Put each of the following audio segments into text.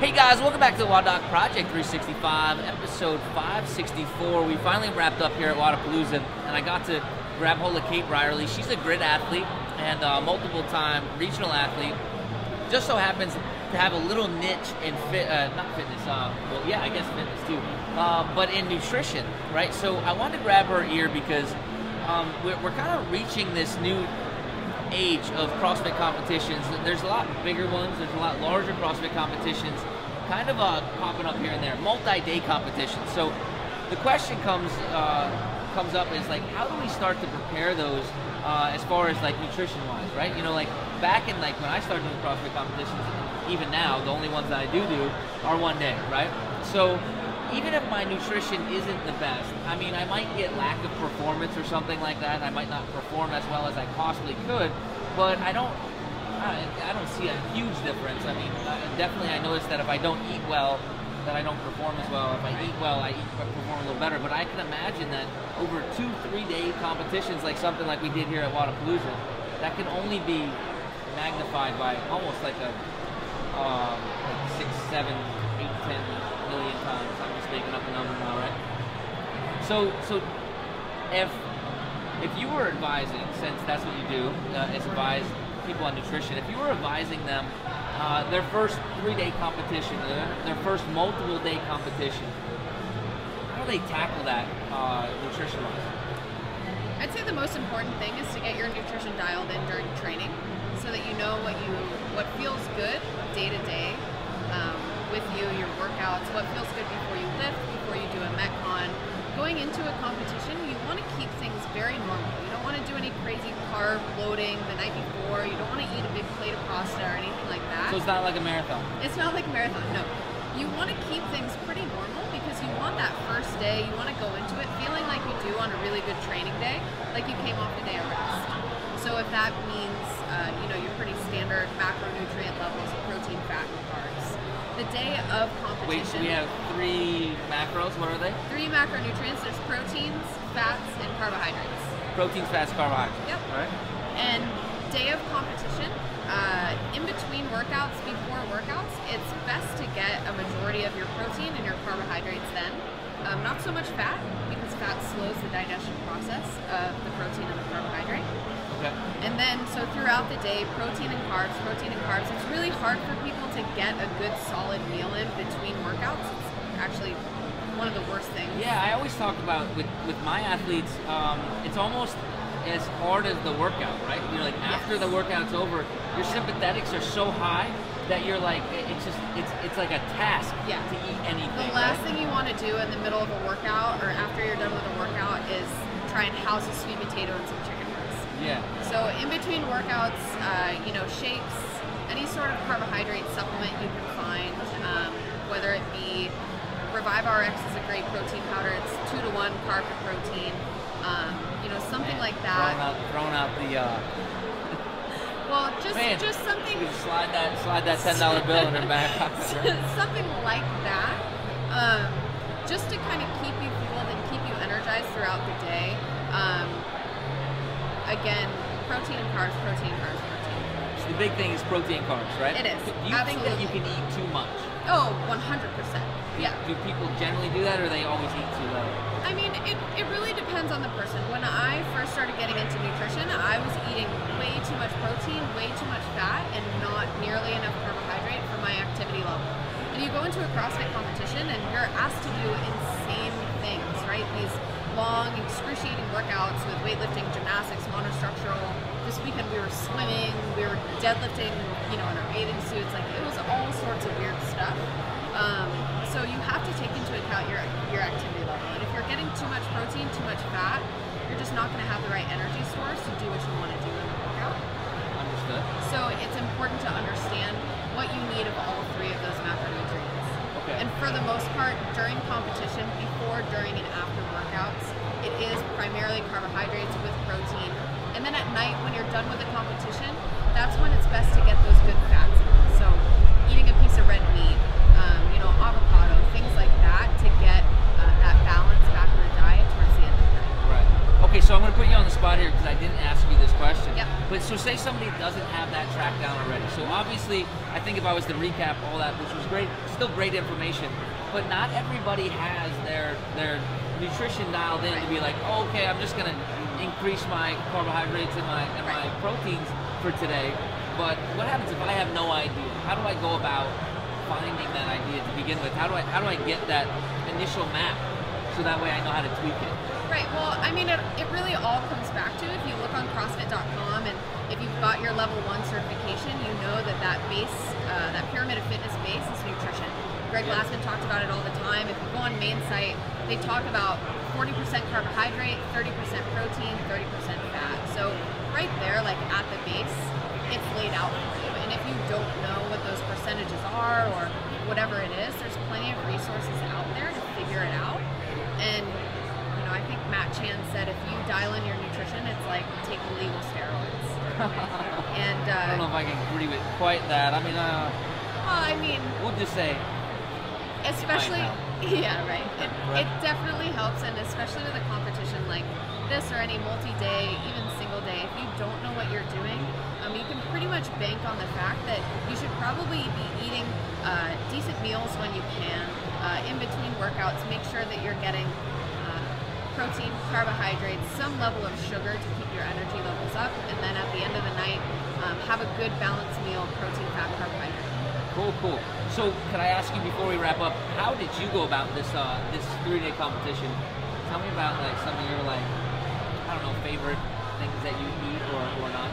Hey guys, welcome back to the WODdoc Project 365, episode 564. We finally wrapped up here at Wodapalooza, and I got to grab hold of Kate Brierley. She's a grid athlete and multiple-time regional athlete. Just so happens to have a little niche in not fitness, well, yeah, I guess fitness too, but in nutrition, right? So I wanted to grab her ear because we're kind of reaching this new age of CrossFit competitions. There's a lot bigger ones, there's a lot larger CrossFit competitions kind of popping up here and there, multi-day competitions. So the question comes up is like, how do we start to prepare those as far as like nutrition wise, right? You know, like back in like when I started doing CrossFit competitions, even now the only ones that I do are one day, right? So even if my nutrition isn't the best, I mean, I might get lack of performance or something like that. I might not perform as well as I possibly could, but I don't see a huge difference. I mean, definitely I notice that if I don't eat well, that I don't perform as well. If I eat well, I perform a little better. But I can imagine that over 2-3 day competitions, like something like we did here at Wodapalooza, that can only be magnified by almost like a like 6, 7, 8, 10 million times. I'm just making up a number now, right? So if you were advising, since that's what you do, is advise people on nutrition, if you were advising them their first 3-day competition, their first multiple day competition, how do they tackle that nutrition-wise? I'd say the most important thing is to get your nutrition dialed in during training, so that you know what feels good day to day with you, your workouts, what feels good before you lift, before you do a Metcon. Going into a competition, you want to keep things very normal. You don't want to do any crazy carb loading the night before. You don't want to eat a big plate of pasta or anything like that. So it's not like a marathon? It's not like a marathon, no. You want to keep things pretty normal because you want that first day, you want to go into it feeling like you do on a really good training day, like you came off a day of rest. So if that means, your pretty standard macronutrient levels of protein, fat, and carbs. The day of competition. Wait, so we have 3 macros, what are they? 3 macronutrients, there's proteins, fats, and carbohydrates. Proteins, fats, carbohydrates. Yep. All right. And day of competition, in between workouts, before workouts, it's best to get a majority of your protein and your carbohydrates then. Not so much fat, because fat slows the digestion process of the protein and the carbohydrate. Okay. And then, so throughout the day, protein and carbs. It's really hard for people to get a good solid meal in between workouts. It's actually one of the worst things. Yeah, I always talk about with my athletes, it's almost as hard as the workout, right? You're like, after the workout's over, your sympathetics are so high that you're like, it's like a task to eat anything. The last thing you want to do in the middle of a workout or after you're done with a workout is try and house a sweet potato and some chicken breast. Yeah. So in between workouts, shakes, any sort of carbohydrate supplement you can find, whether it be Revive RX is a great protein powder. It's 2-to-1 carb to protein. Something like that. Throwing out the. Well, just something. You can slide that $10 bill in her back pocket. Something like that, just to kind of keep you fueled and keep you energized throughout the day. Again, protein and carbs, protein, carbs, protein. So the big thing is protein and carbs, right? It is. Do you think that you can eat too much? Oh, 100%. Yeah. Do people generally do that, or they always eat too low? I mean, it really depends on the person. When I first started getting into nutrition, I was eating way too much protein, way too much fat, and not nearly enough carbohydrate for my activity level. And you go into a CrossFit competition, and you're asked to do insane things, right? These long, excruciating workouts with weightlifting, gymnastics, monostructural. This weekend we were swimming, we were deadlifting, in our bathing suits. Like, it was all sorts of weird stuff. So you have to take into account your activity level. And if you're getting too much protein, too much fat, you're just not going to have the right energy stores to do what you want to do in the workout. Understood. So it's important to understand what you need of all 3 of those macronutrients. Okay. And for the most part, during competition, before, during, and after workouts, it is primarily carbohydrates with protein. And then at night, when you're done with the competition, that's when it's best to get those good fats in. So eating a piece of red meat, avocado, things like that, to get that balance back in the diet towards the end of the night. Right. Okay, so I'm going to put you on the spot here because I didn't ask you this question. Yep. But so say somebody doesn't have that tracked down already. So obviously, I think if I was to recap all that, which was great, still great information, but not everybody has their nutrition dialed in to be like, oh, okay, I'm just gonna increase my carbohydrates and my proteins for today. But what happens if I have no idea? How do I go about finding that idea to begin with? How do I get that initial map so that way I know how to tweak it? Right, well, I mean, it really all comes back to, if you look on CrossFit.com and if you've got your level 1 certification, you know that base, that pyramid of fitness base is nutrition. Greg Glassman talks about it all the time. If you go on main site, they talk about 40% carbohydrate, 30% protein, 30% fat. So right there, like at the base, it's laid out for you. And if you don't know what those percentages are or whatever it is, there's plenty of resources out there to figure it out. And I think Matt Chan said if you dial in your nutrition, it's like taking legal steroids. And I don't know if I can agree with quite that. I mean, well, I mean, we'll just say, especially, yeah, right. It definitely helps, and especially with a competition like this or any multi-day, even single day, if you don't know what you're doing, you can pretty much bank on the fact that you should probably be eating decent meals when you can, in between workouts. Make sure that you're getting protein, carbohydrates, some level of sugar to keep your energy levels up, and then at the end of the night, have a good balanced meal of protein, fat, carbohydrate. Cool. So, can I ask you before we wrap up, how did you go about this 3-day competition? Tell me about like some of your I don't know, favorite things that you eat or not.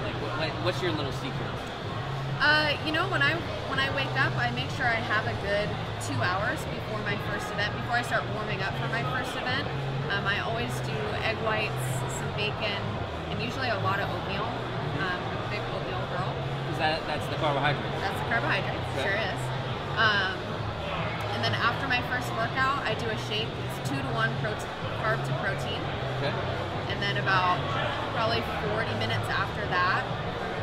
What's your little secret? When I wake up, I make sure I have a good 2 hours before my first event, before I start warming up for my first event. I always do egg whites, some bacon, and usually a lot of oatmeal. I'm a big oatmeal girl. That's the carbohydrates? That's the carbohydrates, okay. Sure is. And then after my first workout, I do a shake. It's 2 to 1 carb to protein. Okay. And then about probably 40 minutes after that,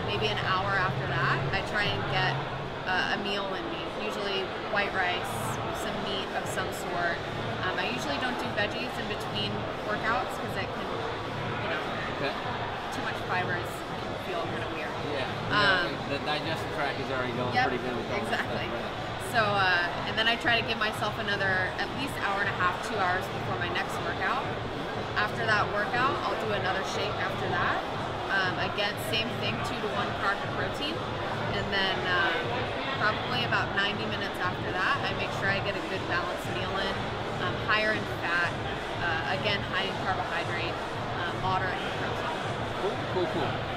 maybe an hour after that, I try and get a meal in me. Usually white rice, some meat of some sort. I usually don't do veggies in between workouts because it can, too much fibers can feel kind of weird. Yeah. The digestive tract is already going pretty good with all exactly. This stuff, right? So, and then I try to give myself another at least hour and a half, 2 hours before my next workout. After that workout, I'll do another shake after that. Again, same thing, 2 to 1 carb to protein. And then probably about 90 minutes after that, I make sure I get a good balanced meal in. Higher in fat, again, high in carbohydrate, moderate in protein. Cool.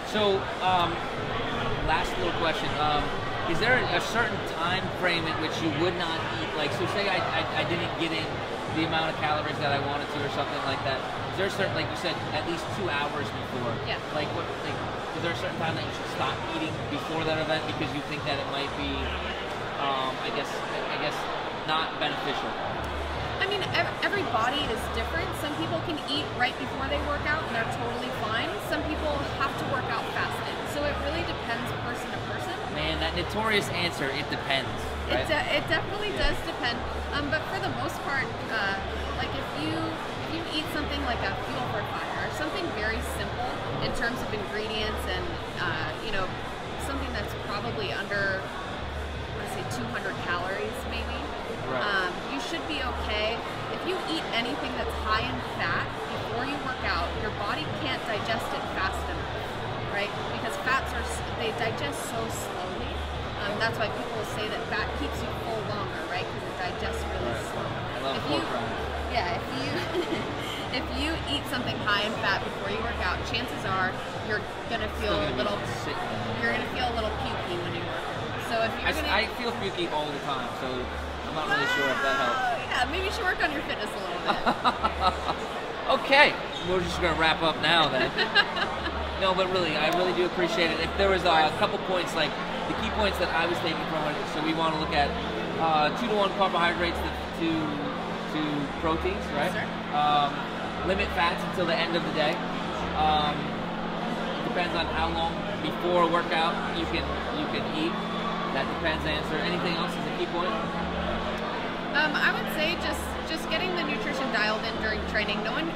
So, last little question. Is there a certain time frame in which you would not eat? Like, so say I didn't get in the amount of calories that I wanted to or something like that. Is there a certain, like you said, at least 2 hours before? Yeah. Is there a certain time that you should stop eating before that event because you think that it might be, I guess, not beneficial? I mean, every body is different. Some people can eat right before they work out and they're totally fine. Some people have to work out fasted. So it really depends person to person. Man, that notorious answer, it depends. Right? It definitely does depend. But for the most part, like if you eat something like a fuel for fire, something very simple in terms of ingredients and, something that's probably under, let's say 200 calories maybe. Right. You should be okay. If you eat anything that's high in fat before you work out, your body can't digest it fast enough, right? Because fats they digest so slowly. That's why people will say that fat keeps you full longer, right? Because it digests really slowly. I love pork rinds. Yeah, if you eat something high in fat before you work out, chances are you're gonna feel a little sick. You're gonna feel a little pukey when you work out. So if you're I feel pukey all the time, so I'm not really sure if that helps. Yeah, maybe you should work on your fitness a little bit. Okay, we're just going to wrap up now then. No, but really, I really do appreciate it. If there was a couple points, like the key points that I was taking from it, so we want to look at 2 to 1 carbohydrates to proteins, right? Sure. Limit fats until the end of the day. It depends on how long before a workout you can eat. That depends. Answer. Anything else is a key point? I would say just getting the nutrition dialed in during training, knowing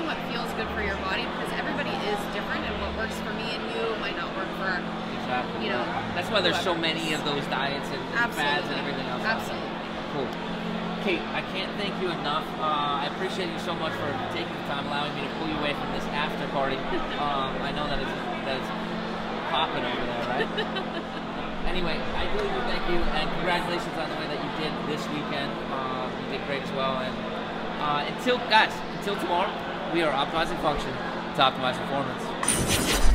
what feels good for your body, because everybody is different, and what works for me and you might not work for Exactly. you know, That's why there's so whoever. many of those diets and fads and everything else. Absolutely. Cool. Kate, I can't thank you enough. I appreciate you so much for taking the time, allowing me to pull you away from this after party. I know that it's popping over there, right? Anyway, I really do thank you, and congratulations on the way that you did this weekend. You did great as well. And until tomorrow, we are optimizing function to optimize performance.